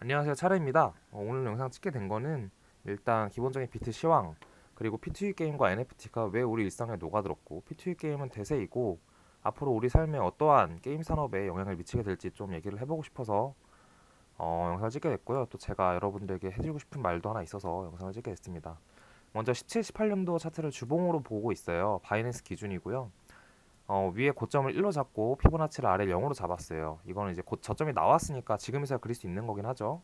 안녕하세요, 차례입니다. 오늘 영상 찍게 된 거는 일단 기본적인 비트 시황, 그리고 P2E 게임과 NFT가 왜 우리 일상에 녹아들었고, P2E 게임은 대세이고 앞으로 우리 삶에 어떠한 게임 산업에 영향을 미치게 될지 좀 얘기를 해보고 싶어서 영상을 찍게 됐고요. 또 제가 여러분들에게 해주고 싶은 말도 하나 있어서 영상을 찍게 됐습니다. 먼저 17, 18년도 차트를 주봉으로 보고 있어요. 바이낸스 기준이고요. 위에 고점을 1로 잡고 피보나치를 아래 0으로 잡았어요. 이거는 이제 곧 저점이 나왔으니까 지금에서야 그릴 수 있는 거긴 하죠.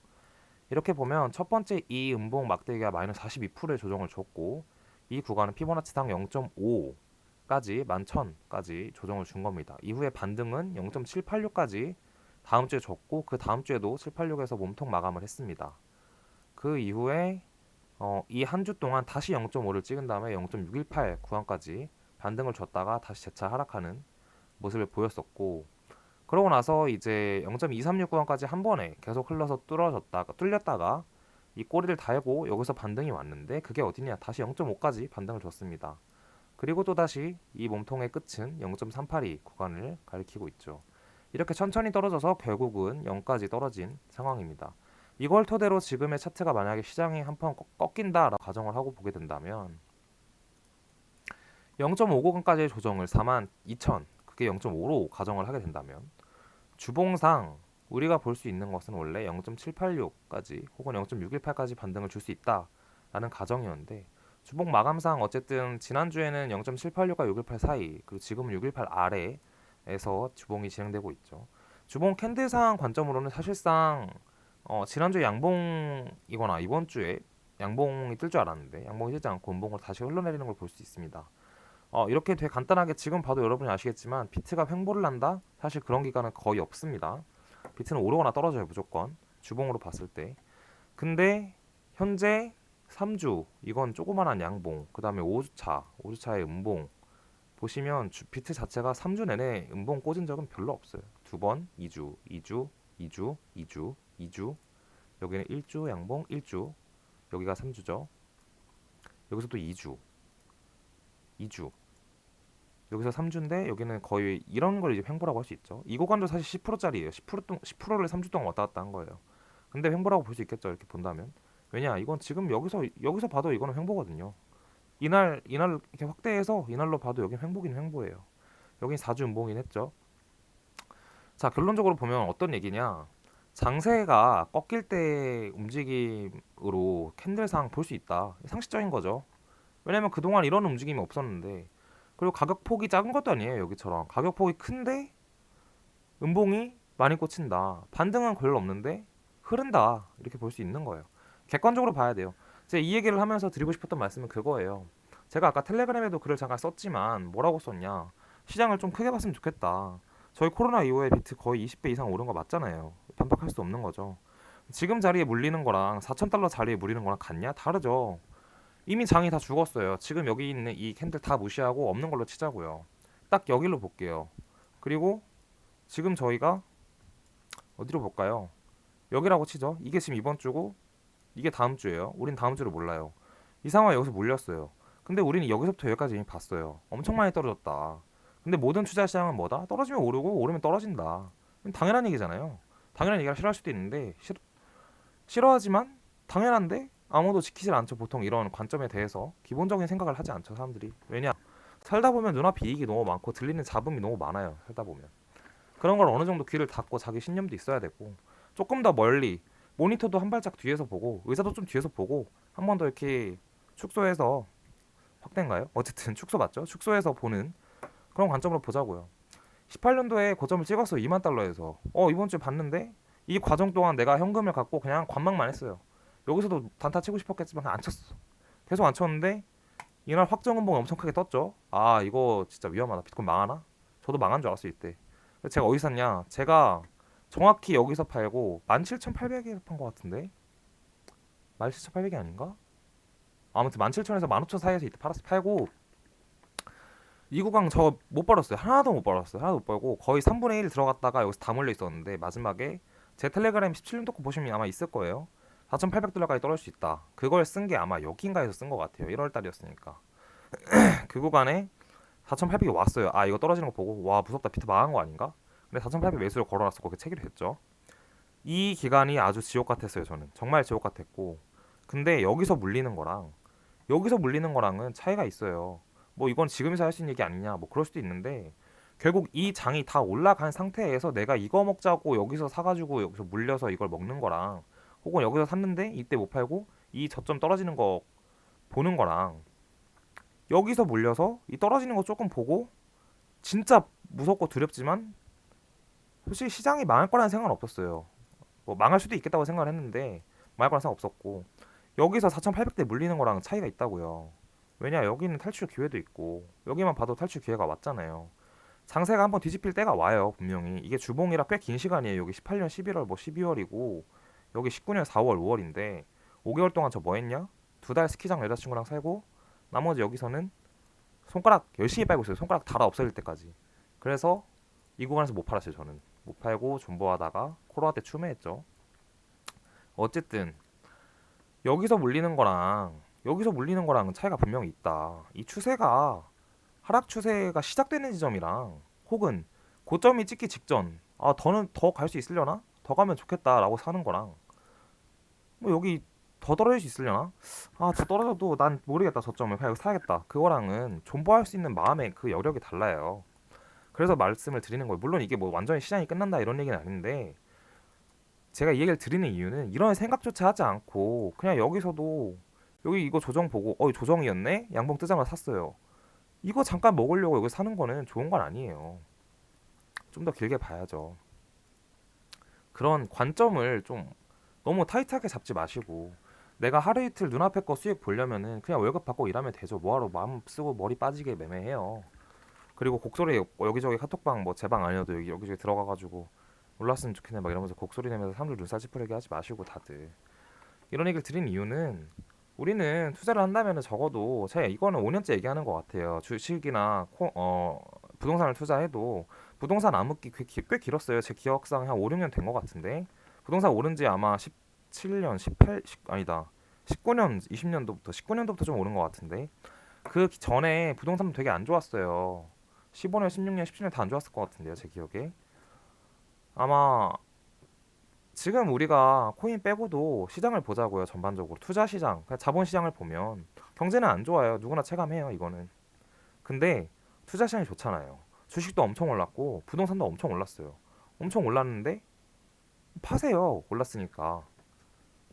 이렇게 보면 첫 번째 이 음봉 막대기가 마이너스 42%의 조정을 줬고, 이 구간은 피보나치당 0.5까지 11,000까지 조정을 준 겁니다. 이후에 반등은 0.786까지 다음 주에 줬고, 그 다음 주에도 786에서 몸통 마감을 했습니다. 그 이후에 이 한 주 동안 다시 0.5를 찍은 다음에 0.618 구간까지 반등을 줬다가 다시 재차 하락하는 모습을 보였었고, 그러고 나서 이제 0.236 구간까지 한 번에 계속 흘러서 뚫렸다가 이 꼬리를 달고 여기서 반등이 왔는데, 그게 어디냐, 다시 0.5까지 반등을 줬습니다. 그리고 또 다시 이 몸통의 끝은 0.382 구간을 가리키고 있죠. 이렇게 천천히 떨어져서 결국은 0까지 떨어진 상황입니다. 이걸 토대로 지금의 차트가 만약에 시장이 한번 꺾인다라고 가정을 하고 보게 된다면, 0.5구간까지의 조정을 42,000, 그게 0.5로 가정을 하게 된다면, 주봉상 우리가 볼 수 있는 것은 원래 0.786까지 혹은 0.618까지 반등을 줄 수 있다라는 가정이었는데, 주봉 마감상 어쨌든 지난주에는 0.786과 618 사이, 그리고 지금은 618 아래에서 주봉이 진행되고 있죠. 주봉 캔들상 관점으로는 사실상 지난주에 양봉이거나 이번 주에 양봉이 뜰 줄 알았는데 양봉이 뜨지 않고 음봉으로 다시 흘러내리는 걸 볼 수 있습니다. 이렇게 되게 간단하게 지금 봐도 여러분이 아시겠지만, 비트가 횡보를 한다? 사실 그런 기간은 거의 없습니다. 비트는 오르거나 떨어져요, 무조건. 주봉으로 봤을 때. 근데 현재 3주, 이건 조그만한 양봉, 그 다음에 5주차의 음봉 보시면 비트 자체가 3주 내내 음봉 꽂은 적은 별로 없어요. 두 번, 2주, 2주, 2주, 2주, 2주, 여기는 1주 양봉, 1주, 여기가 3주죠. 여기서 또 2주, 2주, 여기서 3주인데 여기는 거의 이런 걸 이제 횡보라고 할 수 있죠. 이 구간도 사실 10%짜리예요. 10%를 3주 동안 왔다 갔다 한 거예요. 근데 횡보라고 볼 수 있겠죠, 이렇게 본다면. 왜냐, 이건 지금 여기서 봐도 이거는 횡보거든요. 이날 이렇게 확대해서 이날로 봐도 여긴 횡보긴 횡보예요. 여긴 4주 음봉이긴 했죠. 자, 결론적으로 보면 어떤 얘기냐, 장세가 꺾일 때 움직임으로 캔들상 볼 수 있다. 상식적인 거죠. 왜냐면 그동안 이런 움직임이 없었는데, 그리고 가격폭이 작은 것도 아니에요. 여기처럼 가격폭이 큰데 음봉이 많이 꽂힌다, 반등은 별로 없는데 흐른다, 이렇게 볼 수 있는 거예요. 객관적으로 봐야 돼요. 제가 이 얘기를 하면서 드리고 싶었던 말씀은 그거예요. 제가 아까 텔레그램에도 글을 잠깐 썼지만, 뭐라고 썼냐, 시장을 좀 크게 봤으면 좋겠다. 저희 코로나 이후에 비트 거의 20배 이상 오른 거 맞잖아요. 반박할 수 없는 거죠. 지금 자리에 물리는 거랑 4,000달러 자리에 물리는 거랑 같냐? 다르죠. 이미 장이 다 죽었어요. 지금 여기 있는 이 캔들 다 무시하고 없는 걸로 치자고요. 딱 여기로 볼게요. 그리고 지금 저희가 어디로 볼까요? 여기라고 치죠. 이게 지금 이번 주고 이게 다음 주예요. 우린 다음 주를 몰라요. 이 상황에 여기서 몰렸어요. 근데 우리는 여기서부터 여기까지 이미 봤어요. 엄청 많이 떨어졌다. 근데 모든 투자 시장은 뭐다? 떨어지면 오르고 오르면 떨어진다. 당연한 얘기잖아요. 당연한 얘기가 싫어할 수도 있는데, 싫어하지만 당연한데 아무도 지키질 않죠. 보통 이런 관점에 대해서 기본적인 생각을 하지 않죠, 사람들이. 왜냐? 살다 보면 눈앞에 이익이 너무 많고 들리는 잡음이 너무 많아요. 살다 보면 그런 걸 어느 정도 귀를 닫고 자기 신념도 있어야 되고, 조금 더 멀리 모니터도 한 발짝 뒤에서 보고 의사도 좀 뒤에서 보고 한 번 더 이렇게 축소해서, 확대인가요? 어쨌든 축소 맞죠? 축소해서 보는 그런 관점으로 보자고요. 18년도에 고점을 찍었어, 2만 달러에서. 이번 주에 봤는데 이 과정 동안 내가 현금을 갖고 그냥 관망만 했어요. 여기서도 단타 치고 싶었겠지만 안 쳤어. 계속 안 쳤는데 이날 확정 음봉이 엄청 크게 떴죠. 아, 이거 진짜 위험하다. 비트코인 망하나? 저도 망한 줄 알았을 때. 제가 어디 샀냐? 제가 정확히 여기서 팔고 17,800에 판 것 같은데, 17,800이 아닌가? 아무튼 17,000에서 15,000 사이에서 이때 팔고, 이 구간 저 못 벌었어요. 하나도 못 벌었어요. 하나도 못 벌고 거의 3분의 1 들어갔다가 여기서 다 몰려 있었는데, 마지막에 제 텔레그램 17년 도구 보시면 아마 있을 거예요. 4,800달러까지 떨어질 수 있다. 그걸 쓴 게 아마 여기인가에서 쓴 것 같아요. 1월 달이었으니까. 그 구간에 4,800이 왔어요. 아, 이거 떨어지는 거 보고 와 무섭다, 비트 망한 거 아닌가? 근데 4,800 매수를 걸어놨었고 그 체결이 됐죠. 이 기간이 아주 지옥 같았어요. 저는 정말 지옥 같았고, 근데 여기서 물리는 거랑은 차이가 있어요. 뭐 이건 지금에서 할 수 있는 얘기 아니냐, 뭐 그럴 수도 있는데, 결국 이 장이 다 올라간 상태에서 내가 이거 먹자고 여기서 사가지고 여기서 물려서 이걸 먹는 거랑, 혹은 여기서 샀는데 이때 못 팔고 이 저점 떨어지는 거 보는 거랑, 여기서 물려서 이 떨어지는 거 조금 보고 진짜 무섭고 두렵지만 솔직히 시장이 망할 거라는 생각은 없었어요. 뭐 망할 수도 있겠다고 생각을 했는데 망할 거라는 생각 없었고, 여기서 4,800대 물리는 거랑 차이가 있다고요. 왜냐, 여기는 탈출 기회도 있고 여기만 봐도 탈출 기회가 왔잖아요. 장세가 한번 뒤집힐 때가 와요. 분명히 이게 주봉이라 꽤 긴 시간이에요. 여기 18년 11월 뭐 12월이고 여기 19년 4월 5월인데 5개월 동안 저 뭐 했냐? 2달 스키장 여자친구랑 살고 나머지 여기서는 손가락 열심히 빨고 있어요. 손가락 닳아 없어질 때까지. 그래서 이 구간에서 못 팔았어요. 저는 못 팔고 존버하다가 코로나 때 추매했죠. 어쨌든 여기서 물리는 거랑 여기서 물리는 거랑 차이가 분명히 있다. 이 추세가 하락 추세가 시작되는 지점이랑, 혹은 고점이 찍기 직전, 아 더는 더 갈 수 있으려나? 더 가면 좋겠다라고 사는 거랑, 뭐 여기 더 떨어질 수 있으려나? 아 저 떨어져도 난 모르겠다, 저점을 그냥 여기 사야겠다, 그거랑은 존버할 수 있는 마음의 그 여력이 달라요. 그래서 말씀을 드리는 거예요. 물론 이게 뭐 완전히 시장이 끝난다 이런 얘기는 아닌데, 제가 이 얘기를 드리는 이유는 이런 생각조차 하지 않고 그냥 여기서도 여기 이거 조정 보고 조정이었네? 양봉 뜨자마자 샀어요. 이거 잠깐 먹으려고 여기 사는 거는 좋은 건 아니에요. 좀 더 길게 봐야죠. 그런 관점을 좀 너무 타이트하게 잡지 마시고, 내가 하루 이틀 눈앞에 거 수익 보려면은 그냥 월급 받고 일하면 되죠. 뭐하러 마음 쓰고 머리 빠지게 매매해요. 그리고 곡소리 여기저기 카톡방, 뭐 제 방 아니어도 여기저기 들어가가지고 올랐으면 좋겠네 막 이러면서 곡소리 내면서 사람들 눈살 찌푸리게 하지 마시고, 다들 이런 얘기를 드린 이유는, 우리는 투자를 한다면 적어도 제가 이거는 5년째 얘기하는 것 같아요. 주식이나 부동산을 투자해도 부동산 암흑기 꽤 길었어요. 제 기억상 한 5, 6년 된 것 같은데, 부동산 오른 지 아마 17년, 18, 10, 아니다, 19년, 20년도부터 19년도부터 좀 오른 것 같은데, 그 전에 부동산 되게 안 좋았어요. 15년, 16년, 17년 다 안 좋았을 것 같은데요, 제 기억에. 아마 지금 우리가 코인 빼고도 시장을 보자고요. 전반적으로 투자 시장, 그냥 자본 시장을 보면 경제는 안 좋아요. 누구나 체감해요, 이거는. 근데 투자 시장이 좋잖아요. 주식도 엄청 올랐고 부동산도 엄청 올랐어요. 엄청 올랐는데 파세요. 올랐으니까.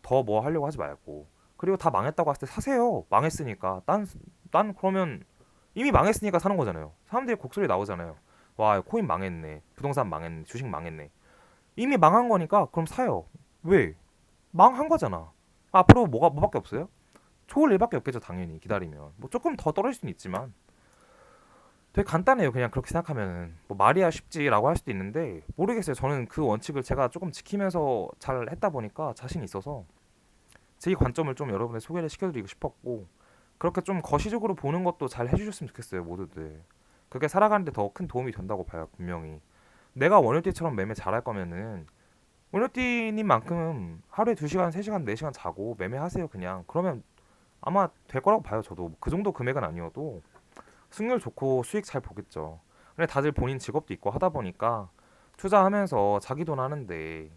더 뭐 하려고 하지 말고. 그리고 다 망했다고 했을 때 사세요. 망했으니까. 난 그러면 이미 망했으니까 사는 거잖아요. 사람들이 곡소리 나오잖아요. 와, 코인 망했네. 부동산 망했네. 주식 망했네. 이미 망한 거니까 그럼 사요. 왜? 망한 거잖아. 앞으로 뭐밖에 없어요? 좋을 일밖에 없겠죠, 당연히. 기다리면 뭐 조금 더 떨어질 수는 있지만 되게 간단해요. 그냥 그렇게 생각하면은 뭐 말이야 쉽지라고 할 수도 있는데, 모르겠어요. 저는 그 원칙을 제가 조금 지키면서 잘 했다 보니까 자신이 있어서 제 이 관점을 좀 여러분에 소개를 시켜드리고 싶었고, 그렇게 좀 거시적으로 보는 것도 잘 해주셨으면 좋겠어요, 모두들. 그게 살아가는데 더 큰 도움이 된다고 봐요, 분명히. 내가 원효띠처럼 매매 잘할 거면은 원효띠님만큼 하루에 2시간, 3시간, 4시간 자고 매매하세요, 그냥. 그러면 아마 될 거라고 봐요, 저도. 그 정도 금액은 아니어도 승률 좋고 수익 잘 보겠죠. 근데 다들 본인 직업도 있고 하다 보니까 투자하면서 자기 돈 하는데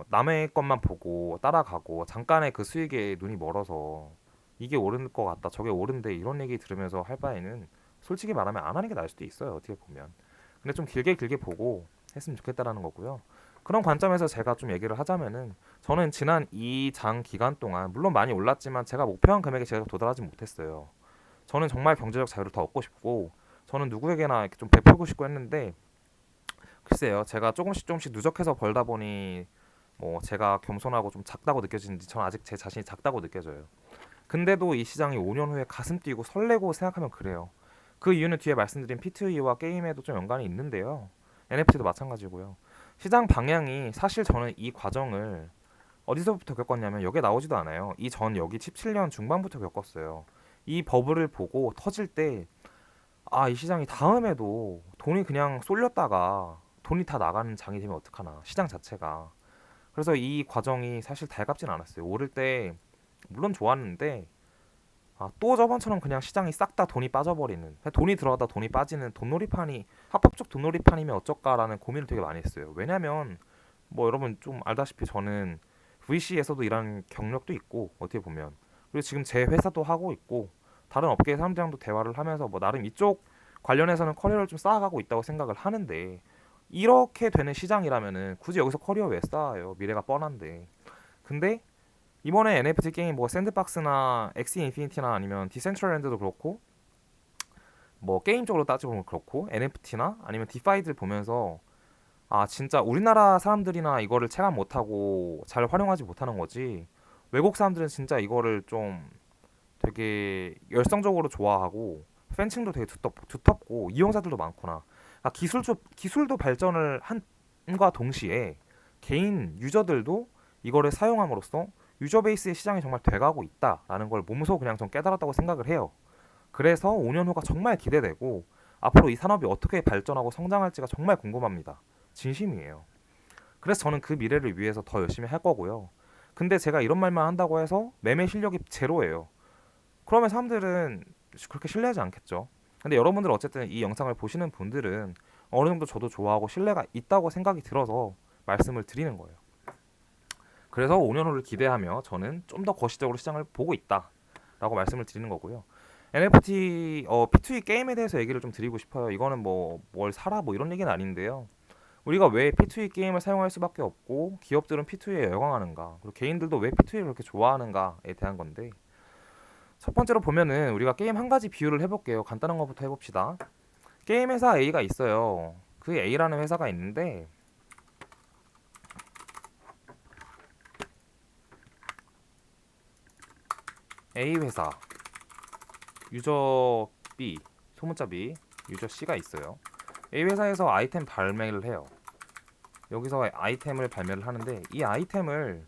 남의 것만 보고 따라가고 잠깐의 그 수익에 눈이 멀어서 이게 오를 것 같다, 저게 오른데, 이런 얘기 들으면서 할 바에는 솔직히 말하면 안 하는 게 나을 수도 있어요, 어떻게 보면. 근데 좀 길게 보고 했으면 좋겠다라는 거고요. 그런 관점에서 제가 좀 얘기를 하자면은, 저는 지난 이 장 기간 동안 물론 많이 올랐지만 제가 목표한 금액에 제가 도달하지 못했어요. 저는 정말 경제적 자유를 더 얻고 싶고, 저는 누구에게나 이렇게 좀 베풀고 싶고 했는데, 글쎄요, 제가 조금씩 누적해서 벌다 보니 뭐 제가 겸손하고 좀 작다고 느껴지는지, 저는 아직 제 자신이 작다고 느껴져요. 근데도 이 시장이 5년 후에 가슴 뛰고 설레고 생각하면 그래요. 그 이유는 뒤에 말씀드린 P2E와 게임에도 좀 연관이 있는데요. NFT도 마찬가지고요. 시장 방향이, 사실 저는 이 과정을 어디서부터 겪었냐면 여기에 나오지도 않아요. 이 전 여기 17년 중반부터 겪었어요. 이 버블을 보고 터질 때, 아, 이 시장이 다음에도 돈이 그냥 쏠렸다가 돈이 다 나가는 장이 되면 어떡하나, 시장 자체가. 그래서 이 과정이 사실 달갑진 않았어요. 오를 때 물론 좋았는데, 또 저번처럼 그냥 시장이 싹 다 돈이 빠져버리는, 그냥 돈이 들어가다 돈이 빠지는 돈놀이판이 합법적 돈놀이판이면 어쩔까라는 고민을 되게 많이 했어요. 왜냐면 뭐 여러분 좀 알다시피 저는 VC에서도 일하는 경력도 있고 어떻게 보면 그리고 지금 제 회사도 하고 있고 다른 업계 사람들이랑도 대화를 하면서 뭐 나름 이쪽 관련해서는 커리어를 좀 쌓아가고 있다고 생각을 하는데 이렇게 되는 시장이라면은 굳이 여기서 커리어 왜 쌓아요? 미래가 뻔한데. 근데 이번에 NFT 게임 뭐 샌드박스나 엑시 인피니티나 아니면 디센트럴랜드도 그렇고 뭐 게임 쪽으로 따지고 그렇고 NFT나 아니면 디파이들 보면서 아 진짜 우리나라 사람들이나 이거를 체감 못하고 잘 활용하지 못하는 거지 외국 사람들은 진짜 이거를 좀 되게 열성적으로 좋아하고 팬층도 되게 두텁고 이용자들도 많구나. 아, 기술도 발전을 한과 동시에 개인 유저들도 이거를 사용함으로써 유저 베이스의 시장이 정말 돼가고 있다라는 걸 몸소 그냥 좀 깨달았다고 생각을 해요. 그래서 5년 후가 정말 기대되고 앞으로 이 산업이 어떻게 발전하고 성장할지가 정말 궁금합니다. 진심이에요. 그래서 저는 그 미래를 위해서 더 열심히 할 거고요. 근데 제가 이런 말만 한다고 해서 매매 실력이 제로예요. 그러면 사람들은 그렇게 신뢰하지 않겠죠. 근데 여러분들 어쨌든 이 영상을 보시는 분들은 어느 정도 저도 좋아하고 신뢰가 있다고 생각이 들어서 말씀을 드리는 거예요. 그래서 5년 후를 기대하며 저는 좀 더 거시적으로 시장을 보고 있다라고 말씀을 드리는 거고요. NFT P2E 게임에 대해서 얘기를 좀 드리고 싶어요. 이거는 뭐 뭘 사라 뭐 이런 얘기는 아닌데요. 우리가 왜 P2E 게임을 사용할 수밖에 없고 기업들은 P2E에 열광하는가 그리고 개인들도 왜 P2E를 그렇게 좋아하는가에 대한 건데 첫 번째로 보면은 우리가 게임 한 가지 비유를 해볼게요. 간단한 것부터 해봅시다. 게임 회사 A가 있어요. 그 A라는 회사가 있는데 A 회사 유저 B 소문자 B 유저 C가 있어요. A 회사에서 아이템 발매를 해요. 여기서 아이템을 발매를 하는데 이 아이템을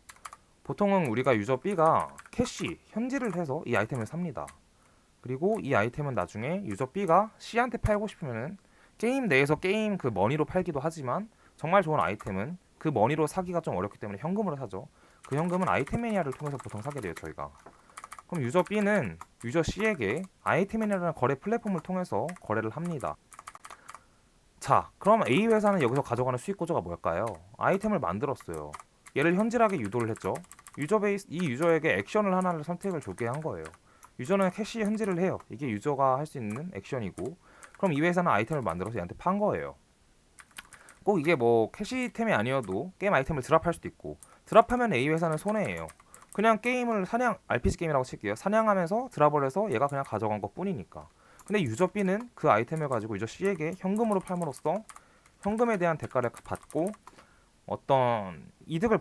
보통은 우리가 유저 B가 캐시 현질을 해서 이 아이템을 삽니다. 그리고 이 아이템은 나중에 유저 B가 C한테 팔고 싶으면은 게임 내에서 게임 그 머니로 팔기도 하지만 정말 좋은 아이템은 그 머니로 사기가 좀 어렵기 때문에 현금으로 사죠. 그 현금은 아이템 매니아를 통해서 보통 사게 돼요, 저희가. 그럼 유저 B는 유저 C에게 아이템 매니아라는 거래 플랫폼을 통해서 거래를 합니다. 자, 그럼 A 회사는 여기서 가져가는 수익 구조가 뭘까요? 아이템을 만들었어요. 얘를 현질하게 유도를 했죠. 유저 베이스 이 유저에게 액션을 하나를 선택을 주게 한 거예요. 유저는 캐시 현질을 해요. 이게 유저가 할 수 있는 액션이고, 그럼 이 회사는 아이템을 만들어서 얘한테 판 거예요. 꼭 이게 뭐 캐시템이 아니어도 게임 아이템을 드랍할 수도 있고, 드랍하면 A 회사는 손해예요. 그냥 게임을 RPG 게임이라고 칠게요. 사냥하면서 드랍을 해서 얘가 그냥 가져간 것 뿐이니까. 근데 유저 B는 그 아이템을 가지고 유저 C에게 현금으로 팔므로써 현금에 대한 대가를 받고 어떤 이득을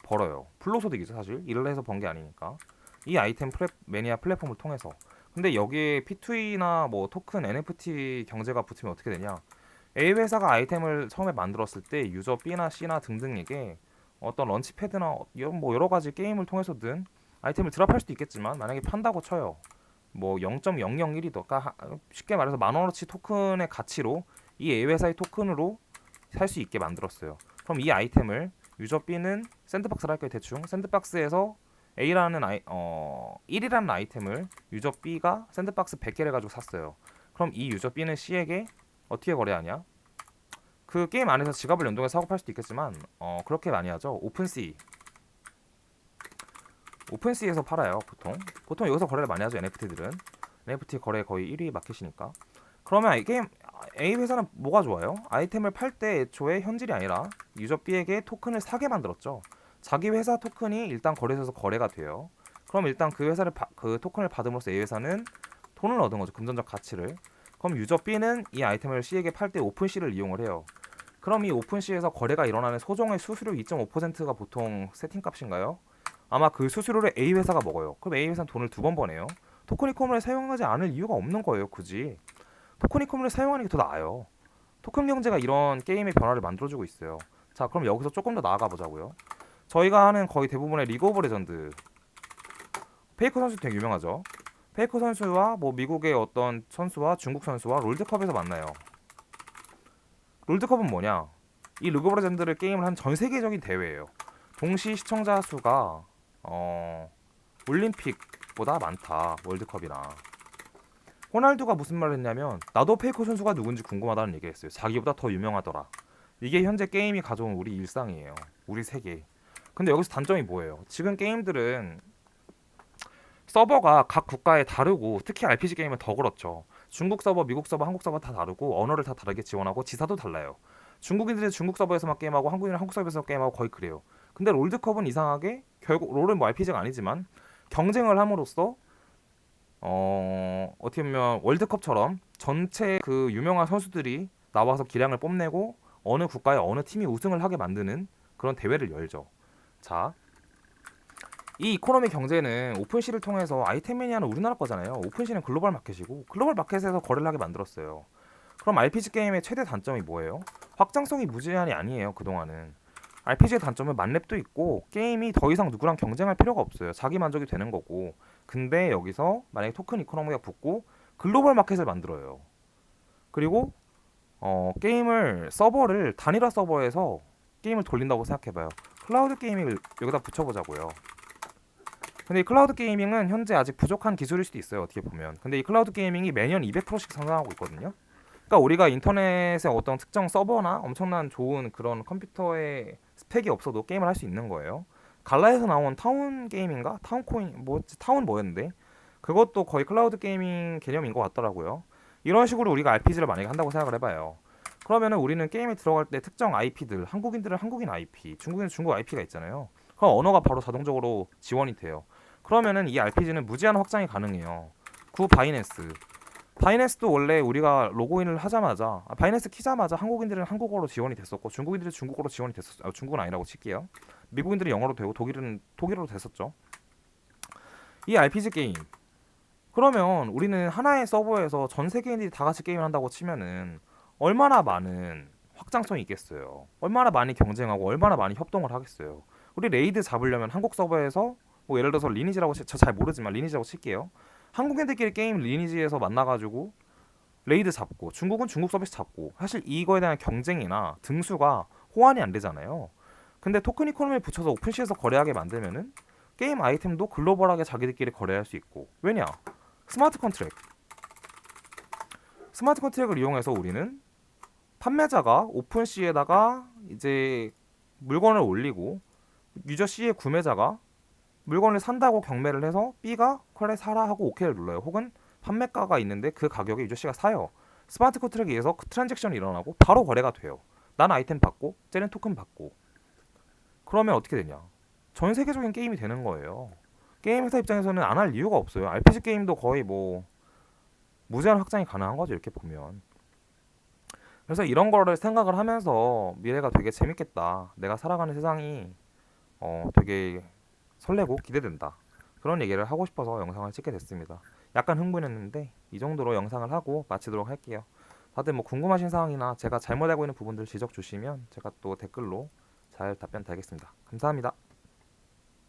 벌어요. 불로소득이죠, 사실. 일을 해서 번 게 아니니까. 이 아이템 매니아 플랫폼을 통해서. 근데 여기에 P2E나 뭐 토큰, NFT 경제가 붙으면 어떻게 되냐? A 회사가 아이템을 처음에 만들었을 때 유저 B나 C나 등등에게 어떤 런치패드나 뭐 여러 가지 게임을 통해서든 아이템을 드랍할 수도 있겠지만 만약에 판다고 쳐요. 뭐 0.001이 더, 그러니까 쉽게 말해서 10,000원어치 토큰의 가치로 이 A 회사의 토큰으로 살 수 있게 만들었어요. 그럼 이 아이템을 유저 B는 샌드박스를 할게요. 대충 샌드박스에서 A라는 1이라는 아이템을 유저 B가 샌드박스 100개를 가지고 샀어요. 그럼 이 유저 B는 C에게 어떻게 거래하냐? 그 게임 안에서 지갑을 연동해서 사고 팔 수도 있겠지만 그렇게 많이 하죠. 오픈시에서 팔아요. 보통 여기서 거래를 많이 하죠. NFT들은 NFT 거래 거의 1위 마켓이니까. 그러면 이 게임 A 회사는 뭐가 좋아요? 아이템을 팔 때 애초에 현질이 아니라 유저 B에게 토큰을 사게 만들었죠. 자기 회사 토큰이 일단 거래소에서 거래가 돼요. 그럼 일단 그 토큰을 받음으로써 A 회사는 돈을 얻은 거죠. 금전적 가치를. 그럼 유저 B는 이 아이템을 C에게 팔 때 오픈C를 이용을 해요. 그럼 이 오픈C에서 거래가 일어나는 소정의 수수료 2.5%가 보통 세팅값인가요? 아마 그 수수료를 A 회사가 먹어요. 그럼 A 회사는 돈을 두 번 버네요. 토큰이컴을 사용하지 않을 이유가 없는 거예요, 굳이. 토큰이컴을 사용하는 게 더 나아요. 토큰 경제가 이런 게임의 변화를 만들어주고 있어요. 자, 그럼 여기서 조금 더 나아가 보자고요. 저희가 하는 거의 대부분의 리그 오브 레전드 페이커 선수 되게 유명하죠. 페이커 선수와 뭐 미국의 어떤 선수와 중국 선수와 롤드컵에서 만나요. 롤드컵은 뭐냐? 이 리그 오브 레전드를 게임을 한 전 세계적인 대회예요. 동시 시청자 수가 올림픽보다 많다. 월드컵이나. 호날두가 무슨 말을 했냐면 나도 페이커 선수가 누군지 궁금하다는 얘기를 했어요. 자기보다 더 유명하더라. 이게 현재 게임이 가져온 우리 일상이에요. 우리 세계. 근데 여기서 단점이 뭐예요? 지금 게임들은 서버가 각 국가에 다르고 특히 RPG 게임은 더 그렇죠. 중국 서버, 미국 서버, 한국 서버 다 다르고 언어를 다 다르게 지원하고 지사도 달라요. 중국인들은 중국 서버에서만 게임하고 한국인은 한국 서버에서 게임하고 거의 그래요. 근데 롤드컵은 이상하게 결국 롤은 뭐 RPG가 아니지만 경쟁을 함으로써 어떻게 보면 월드컵처럼 전체 그 유명한 선수들이 나와서 기량을 뽐내고 어느 국가의 어느 팀이 우승을 하게 만드는 그런 대회를 열죠. 자, 이 이코노미 경제는 오픈시를 통해서 아이템 매니아는 우리나라 거잖아요. 오픈시는 글로벌 마켓이고 글로벌 마켓에서 거래를 하게 만들었어요. 그럼 RPG 게임의 최대 단점이 뭐예요? 확장성이 무제한이 아니에요. 그동안은 RPG의 단점은 만렙도 있고 게임이 더 이상 누구랑 경쟁할 필요가 없어요. 자기 만족이 되는 거고. 근데 여기서 만약에 토큰 이코노미가 붙고 글로벌 마켓을 만들어요. 그리고 게임을 서버를 단일화 서버에서 게임을 돌린다고 생각해봐요. 클라우드 게이밍을 여기다 붙여보자고요. 근데 이 클라우드 게이밍은 현재 아직 부족한 기술일 수도 있어요. 어떻게 보면. 근데 이 클라우드 게이밍이 매년 200%씩 성장하고 있거든요. 그러니까 우리가 인터넷에 어떤 특정 서버나 엄청난 좋은 그런 컴퓨터의 스펙이 없어도 게임을 할 수 있는 거예요. 갈라에서 나온 타운 게임인가? 타운 코인 타운 뭐였는데? 그것도 거의 클라우드 게이밍 개념인 것 같더라고요. 이런 식으로 우리가 RPG를 만약에 한다고 생각을 해봐요. 그러면은 우리는 게임에 들어갈 때 특정 IP들, 한국인들은 한국인 IP, 중국인은 중국 IP가 있잖아요. 그럼 언어가 바로 자동적으로 지원이 돼요. 그러면은 이 RPG는 무제한 확장이 가능해요. 구 바이낸스. 바이낸스도 원래 우리가 로그인을 하자마자 바이낸스 키자마자 한국인들은 한국어로 지원이 됐었고 중국인들은 중국어로 지원이 됐었죠. 중국은 아니라고 칠게요. 미국인들은 영어로 되고 독일은 독일어로 됐었죠. 이 RPG 게임. 그러면 우리는 하나의 서버에서 전 세계인들이 다 같이 게임을 한다고 치면은 얼마나 많은 확장성이 있겠어요. 얼마나 많이 경쟁하고 얼마나 많이 협동을 하겠어요. 우리 레이드 잡으려면 한국 서버에서 뭐 예를 들어서 리니지라고 저 잘 모르지만 리니지라고 칠게요. 한국인들끼리 게임 리니지에서 만나가지고 레이드 잡고 중국은 중국 서비스 잡고 사실 이거에 대한 경쟁이나 등수가 호환이 안 되잖아요. 근데 토큰 이코노미에 붙여서 오픈시에서 거래하게 만들면은 게임 아이템도 글로벌하게 자기들끼리 거래할 수 있고 왜냐? 스마트 컨트랙. 스마트 컨트랙을 이용해서 우리는 판매자가 오픈시에다가 이제 물건을 올리고 유저 C의 구매자가 물건을 산다고 경매를 해서 B가 그래 사라 하고 OK를 눌러요. 혹은 판매가가 있는데 그 가격에 유저 C가 사요. 스마트 컨트랙에 의해서 그 트랜잭션이 일어나고 바로 거래가 돼요. 난 아이템 받고 쟤는 토큰 받고. 그러면 어떻게 되냐? 전 세계적인 게임이 되는 거예요. 게임 회사 입장에서는 안 할 이유가 없어요. RPG 게임도 거의 뭐 무제한 확장이 가능한 거죠. 이렇게 보면. 그래서 이런 거를 생각을 하면서 미래가 되게 재밌겠다. 내가 살아가는 세상이 되게 설레고 기대된다. 그런 얘기를 하고 싶어서 영상을 찍게 됐습니다. 약간 흥분했는데 이 정도로 영상을 하고 마치도록 할게요. 다들 뭐 궁금하신 사항이나 제가 잘못 알고 있는 부분들 지적 주시면 제가 또 댓글로 잘 답변 드리겠습니다. 감사합니다.